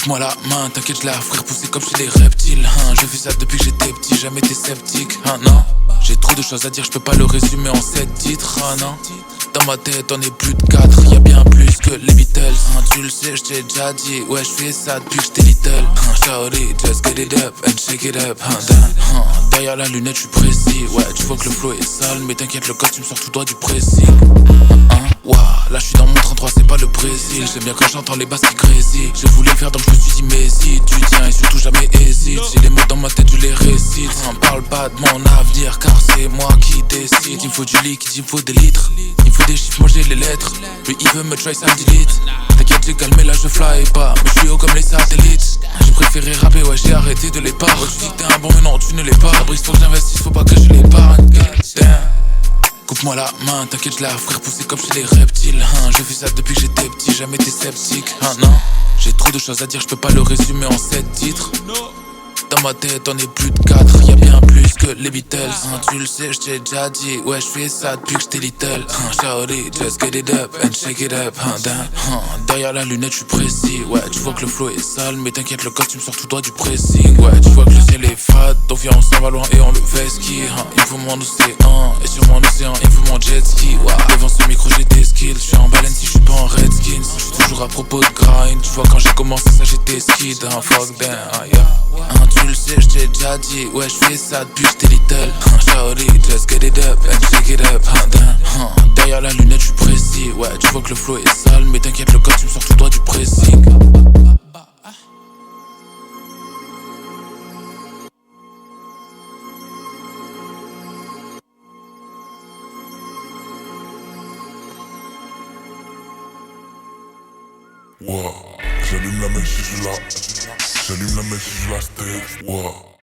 Coupe-moi la main, t'inquiète, je la ferai repousser comme chez les reptiles, hein. Je fais ça depuis que j'étais petit, jamais été sceptique, hein, non. J'ai trop de choses à dire, je peux pas le résumer en 7 titres, hein, non. Dans ma tête on est plus de 4, y'a bien plus que les Beatles, hein. Tu le sais, j't'ai déjà dit, ouais j'fais ça depuis que j'étais little, hein. Shawty, just get it up and shake it up, hein, hein. Derrière la lunette j'suis précis, ouais tu vois que le flow est sale, mais t'inquiète le costume sort tout droit du pressing, hein. Ouah, là j'suis dans mon 33, c'est pas le Brésil. J'aime bien quand j'entends les basses qui grésillent. Je voulais le faire donc je me suis dit mais si tu tiens et surtout jamais hésite. J'ai les mots dans ma tête, je les récite. Parle pas de mon avenir car c'est moi qui décide. Il me faut du liquide, il me faut des litres. Il me faut des chiffres, moi j'ai les lettres. Lui il veut me try, ça me delete. T'inquiète j'ai calmé là je fly pas, mais je suis haut comme les satellites. J'ai préféré rapper, ouais j'ai arrêté de les part. Ouais, tu dis que t'es un bon mais non tu ne l'es pas. Fabrice faut que j'investisse, faut pas que je l'épargne. Coupe-moi la main, t'inquiète, je la ferai repousser comme chez les reptiles, hein. Je fais ça depuis que j'étais petit, jamais été sceptique, hein, non. J'ai trop de choses à dire, je peux pas le résumer en 7 titres. Dans ma tête on est plus de 4, y'a bien plus que les Beatles, hein. Tu le sais, j't'ai déjà dit, ouais j'fais ça depuis que j'étais little, hein. Shawty, just get it up and shake it up, hein, hein. Derrière la lunette j'suis précis, ouais tu vois que le flow est sale, mais t'inquiète le costume sort tout droit du pressing, ouais tu vois que le ciel est fade, donc viens on s'en va loin et on le fait ski, hein. Il me faut mon océan, et sur mon océan il me faut mon jet ski, ouais. Devant ce micro j'ai des skills, j'suis en baleine si j'suis pas en redskins. J'suis toujours à propos de grind, tu vois quand j'ai commencé ça j'étais skid, hein, fuck them, hein, yeah. Hein, tu le sais, j't'ai déjà dit, ouais j'fais ça depuis que j'étais little, hein. Shawty, just get it up and shake it up, hein, hein. Derrière la lunette j'suis précis, ouais tu vois que le flow est sale, mais t'inquiète le costume sort tout droit du pressing. Wow, j'allume la mèche si je la, j'allume la mèche si je la steak. Wow.